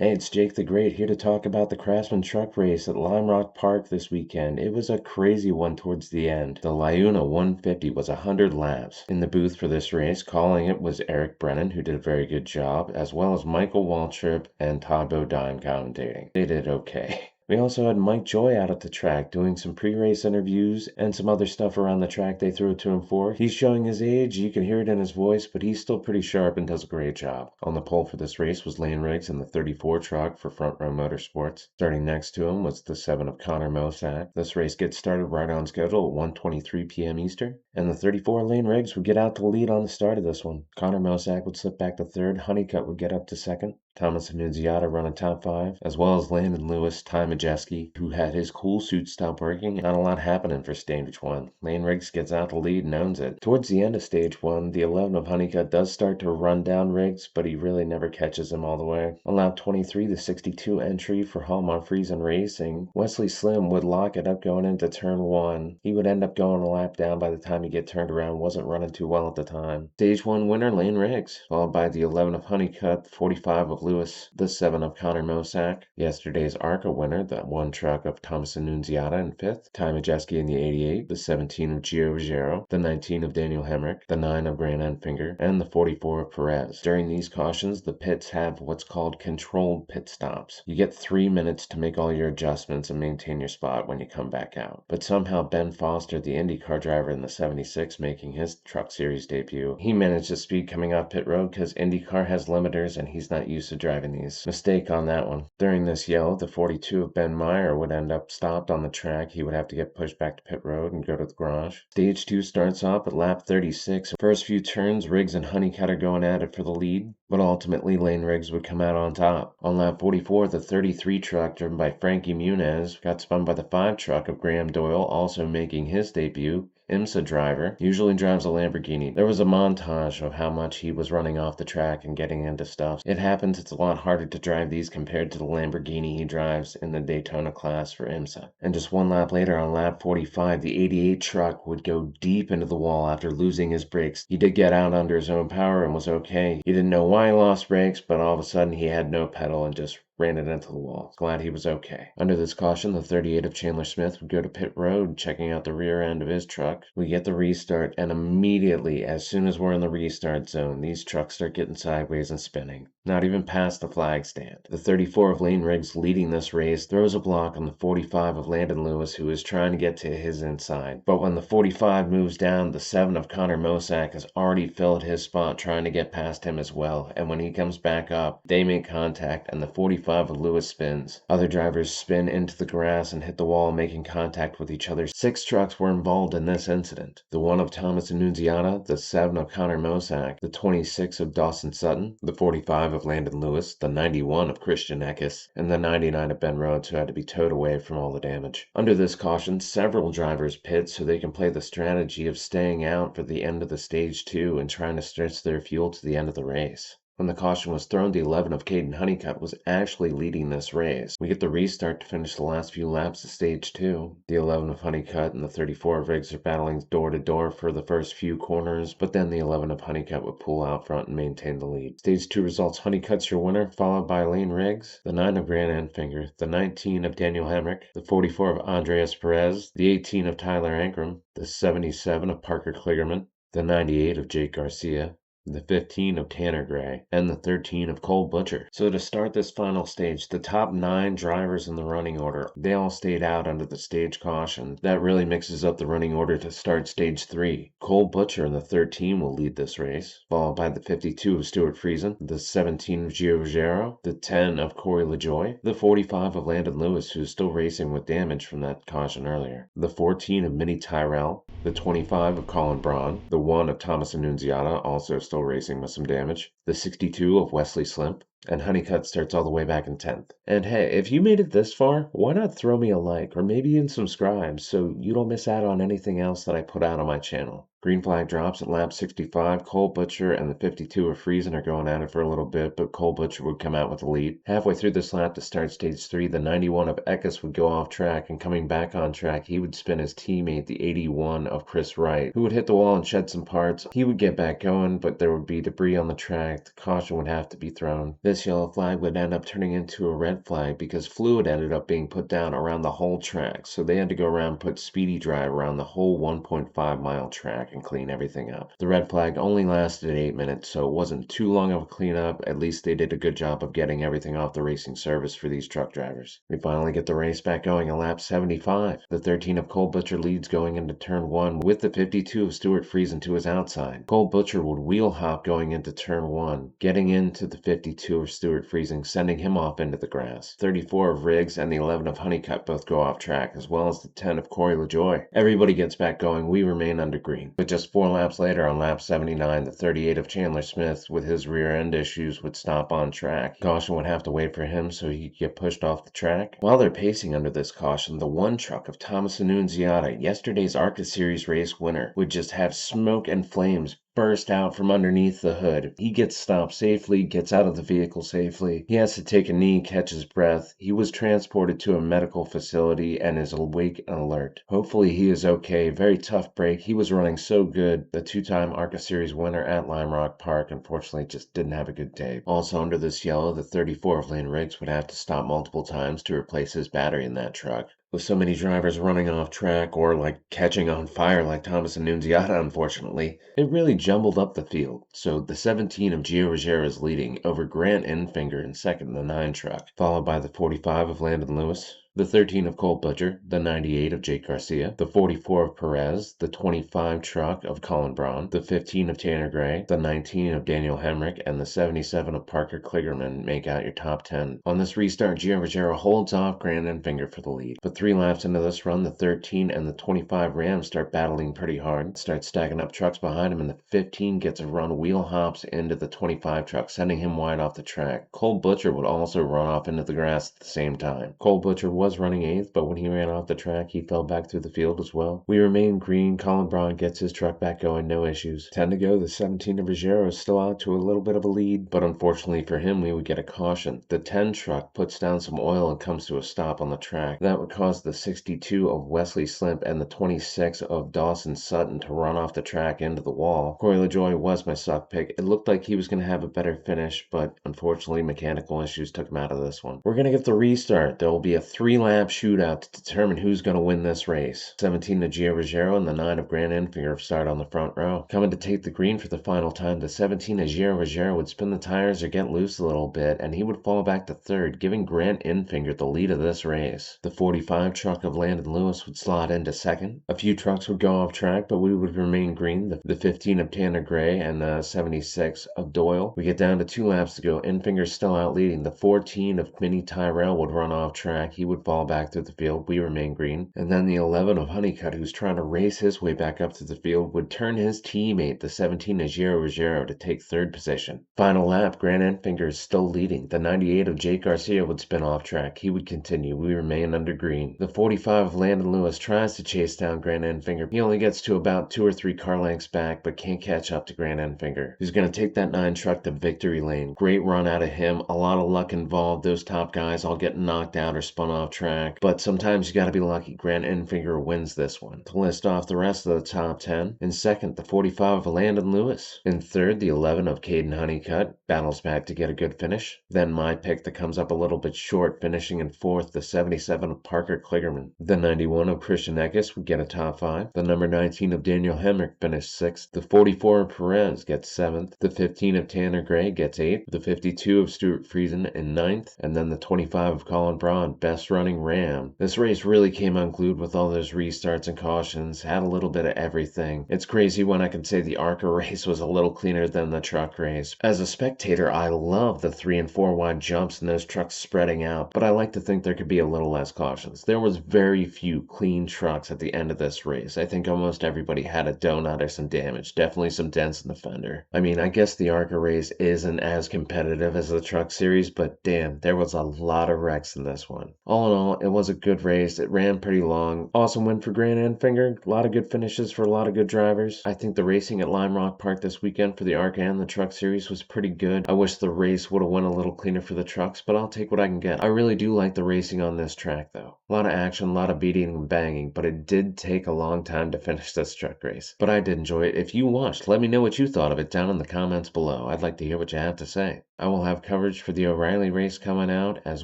Hey, it's Jake the Great here to talk about the Craftsman truck race at Lime Rock Park this weekend. It was a crazy one towards the end. The Liuna 150 was 100 laps. In the booth for this race, calling it was Eric Brennan, who did a very good job, as well as Michael Waltrip and Todd Bodine commentating. They did okay. We also had Mike Joy out at the track doing some pre-race interviews and some other stuff around the track they threw it to him for. He's showing his age, you can hear it in his voice, but he's still pretty sharp and does a great job. On the pole for this race was Lane Riggs in the 34 truck for Front Row Motorsports. Starting next to him was the 7 of Connor Mosack. This race gets started right on schedule at 1:23 p.m. Eastern, and the 34 Lane Riggs would get out to lead on the start of this one. Connor Mosack would slip back to third, Honeycutt would get up to second, Thomas Annunziata running top 5, as well as Landon Lewis, Ty Majeski, who had his cool suit stop working. Not a lot happening for stage 1. Lane Riggs gets out the lead and owns it. Towards the end of stage 1, the 11 of Honeycutt does start to run down Riggs, but he really never catches him all the way. On lap 23, the 62 entry for Hallmark Friesen Racing, Wesley Slim would lock it up going into turn 1. He would end up going a lap down by the time he get turned around, wasn't running too well at the time. Stage 1 winner, Lane Riggs, followed by the 11 of Honeycutt, 45 of Lewis, the 7 of Connor Mosack, yesterday's ARCA winner, the 1 truck of Thomas Annunziata in 5th, Ty Majeski in the 88, the 17 of Gio Ruggiero, the 19 of Daniel Hemrick, the 9 of Grant Enfinger, and the 44 of Perez. During these cautions, the pits have what's called controlled pit stops. You get 3 minutes to make all your adjustments and maintain your spot when you come back out. But somehow Ben Foster, the IndyCar driver in the 76, making his Truck Series debut, he managed to speed coming off pit road because IndyCar has limiters and he's not used to driving these. Mistake on that one. During this yellow, the 42 of Ben Meyer would end up stopped on the track. He would have to get pushed back to pit road and go to the garage. Stage 2 starts off at lap 36. First few turns, Riggs and Honeycutt are going at it for the lead, but ultimately Lane Riggs would come out on top. On lap 44, the 33 truck driven by Frankie Muniz got spun by the 5 truck of Graham Doyle, also making his debut. IMSA driver, usually drives a Lamborghini. There was a montage of how much he was running off the track and getting into stuff. It happens, it's a lot harder to drive these compared to the Lamborghini he drives in the Daytona class for IMSA. And just 1 lap later, on lap 45, the 88 truck would go deep into the wall after losing his brakes. He did get out under his own power and was okay. He didn't know why he lost brakes, but all of a sudden he had no pedal and just ran it into the wall. Glad he was okay. Under this caution, the 38 of Chandler Smith would go to pit road, checking out the rear end of his truck. We get the restart, and immediately, as soon as we're in the restart zone, these trucks start getting sideways and spinning. Not even past the flag stand. The 34 of Lane Riggs leading this race throws a block on the 45 of Landon Lewis, who is trying to get to his inside. But when the 45 moves down, the 7 of Connor Mosack has already filled his spot trying to get past him as well. And when he comes back up, they make contact, and the 45 of Lewis spins. Other drivers spin into the grass and hit the wall, making contact with each other. 6 trucks were involved in this incident. The 1 of Thomas Annunziata, the 7 of Connor Mosack, the 26 of Dawson Sutton, the 45 of Landon Lewis, the 91 of Christian Eckes, and the 99 of Ben Rhodes, who had to be towed away from all the damage. Under this caution, several drivers pit so they can play the strategy of staying out for the end of the stage 2 and trying to stretch their fuel to the end of the race. When the caution was thrown, the 11 of Caden Honeycutt was actually leading this race. We get the restart to finish the last few laps of stage 2. The 11 of Honeycutt and the 34 of Riggs are battling door to door for the first few corners, but then the 11 of Honeycutt would pull out front and maintain the lead. Stage 2 results: Honeycutt's your winner, followed by Lane Riggs, the 9 of Grant Enfinger, the 19 of Daniel Hemrick, the 44 of Andreas Perez, the 18 of Tyler Ankrum, the 77 of Parker Kligerman, the 98 of Jake Garcia, the 15 of Tanner Gray, and the 13 of Cole Butcher. So to start this final stage, the top 9 drivers in the running order, they all stayed out under the stage caution. That really mixes up the running order to start stage 3. Cole Butcher in the 13 will lead this race, followed by the 52 of Stuart Friesen, the 17 of Gio Ruggiero, the 10 of Corey LaJoie, the 45 of Landon Lewis, who is still racing with damage from that caution earlier, the 14 of Minnie Tyrell, the 25 of Colin Braun, the 1 of Thomas Annunziata, also still racing with some damage, the 62 of Wesley Slimp, and Honeycutt starts all the way back in 10th. And hey, if you made it this far, why not throw me a like or maybe even subscribe so you don't miss out on anything else that I put out on my channel. Green flag drops at lap 65. Cole Butcher and the 52 of Friesen are going at it for a little bit, but Cole Butcher would come out with the lead. Halfway through this lap to start stage 3, the 91 of Eckes would go off track, and coming back on track, he would spin his teammate, the 81 of Chris Wright, who would hit the wall and shed some parts. He would get back going, but there would be debris on the track. The caution would have to be thrown. This yellow flag would end up turning into a red flag because fluid ended up being put down around the whole track, so they had to go around and put speedy dry around the whole 1.5-mile track and clean everything up. The red flag only lasted 8 minutes, so it wasn't too long of a cleanup. At least they did a good job of getting everything off the racing service for these truck drivers. We finally get the race back going at lap 75. The 13 of Cole Butcher leads going into turn 1 with the 52 of Stuart Friesen to his outside. Cole Butcher would wheel hop going into turn 1, getting into the 52 of Stuart Friesen, sending him off into the grass. 34 of Riggs and the 11 of Honeycutt both go off track, as well as the 10 of Corey LaJoie. Everybody gets back going. We remain under green. But just 4 laps later, on lap 79, the 38 of Chandler Smith with his rear end issues would stop on track. Caution would have to wait for him so he could get pushed off the track. While they're pacing under this caution, the one truck of Thomas Annunziata, yesterday's ARCA Series race winner, would just have smoke and flames burst out from underneath the hood. He gets stopped safely, gets out of the vehicle safely. He has to take a knee, catch his breath. He was transported to a medical facility and is awake and alert. Hopefully he is okay. Very tough break. He was running so good. The 2-time ARCA Series winner at Lime Rock Park unfortunately just didn't have a good day. Also under this yellow, the 34 of Lane Riggs would have to stop multiple times to replace his battery in that truck. With so many drivers running off track or like catching on fire like Thomas Annunziata, unfortunately, it really jumbled up the field. So the 17 of Gio Ruggiero is leading over Grant Enfinger in second in the 9 truck, followed by the 45 of Landon Lewis, the 13 of Cole Butcher, the 98 of Jake Garcia, the 44 of Perez, the 25 truck of Colin Braun, the 15 of Tanner Gray, the 19 of Daniel Hemrick, and the 77 of Parker Kligerman make out your top 10. On this restart, Gio Ruggiero holds off Grant Enfinger for the lead. But 3 laps into this run, the 13 and the 25 Rams start battling pretty hard, start stacking up trucks behind him, and the 15 gets a run wheel hops into the 25 truck, sending him wide off the track. Cole Butcher would also run off into the grass at the same time. Cole Butcher was running 8th, but when he ran off the track, he fell back through the field as well. We remain green. Colin Braun gets his truck back going, no issues. 10 to go. The 17 of Ruggiero is still out to a little bit of a lead, but unfortunately for him, we would get a caution. The 10 truck puts down some oil and comes to a stop on the track. That would cause the 62 of Wesley Slimp and the 26 of Dawson Sutton to run off the track into the wall. Corey LaJoie was my suck pick. It looked like he was going to have a better finish, but unfortunately mechanical issues took him out of this one. We're going to get the restart. There will be a 3-lap shootout to determine who's going to win this race. 17 of Gio Ruggiero and the 9 of Grant Enfinger start on the front row. Coming to take the green for the final time, the 17 of Gio Ruggiero would spin the tires or get loose a little bit, and he would fall back to 3rd, giving Grant Enfinger the lead of this race. The 45 truck of Landon Lewis would slot into 2nd. A few trucks would go off track, but we would remain green. The 15 of Tanner Gray and the 76 of Doyle. We get down to 2 laps to go. Enfinger's still out leading. The 14 of Minnie Tyrell would run off track. He would fall back through the field. We remain green. And then the 11 of Honeycutt, who's trying to race his way back up to the field, would turn his teammate, the 17 of Gio Ruggiero, to take 3rd position. Final lap, Grant Enfinger is still leading. The 98 of Jake Garcia would spin off track. He would continue. We remain under green. The 45 of Landon Lewis tries to chase down Grant Enfinger. He only gets to about 2 or 3 car lengths back, but can't catch up to Grant Enfinger, who's going to take that 9 truck to victory lane. Great run out of him. A lot of luck involved. Those top guys all getting knocked out or spun off track, but sometimes you got to be lucky. Grant Enfinger wins this one. To list off the rest of the top 10, in 2nd, the 45 of Landon Lewis. In 3rd, the 11 of Caden Honeycutt battles back to get a good finish. Then my pick that comes up a little bit short, finishing in 4th, the 77 of Parker Kligerman. The 91 of Christian Eckes would get a top 5. The number 19 of Daniel Hemrick finished 6th. The 44 of Perez gets 7th. The 15 of Tanner Gray gets 8th. The 52 of Stuart Friesen in 9th. And then the 25 of Colin Braun, best running Ram. This race really came unglued with all those restarts and cautions, had a little bit of everything. It's crazy when I can say the ARCA race was a little cleaner than the truck race. As a spectator, I love the 3 and 4 wide jumps and those trucks spreading out, but I like to think there could be a little less cautions. There was very few clean trucks at the end of this race. I think almost everybody had a donut or some damage, definitely some dents in the fender. I mean, I guess the ARCA race isn't as competitive as the truck series, but damn, there was a lot of wrecks in this one. All all in all, it was a good race. It ran pretty long. Awesome win for Grant Enfinger. A lot of good finishes for a lot of good drivers. I think the racing at Lime Rock Park this weekend for the ARC and the Truck Series was pretty good. I wish the race would have went a little cleaner for the trucks, but I'll take what I can get. I really do like the racing on this track, though. A lot of action, a lot of beating and banging, but it did take a long time to finish this truck race. But I did enjoy it. If you watched, let me know what you thought of it down in the comments below. I'd like to hear what you have to say. I will have coverage for the O'Reilly race coming out, as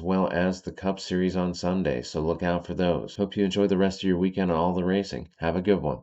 well as the Cup Series on Sunday, so look out for those. Hope you enjoy the rest of your weekend and all the racing. Have a good one.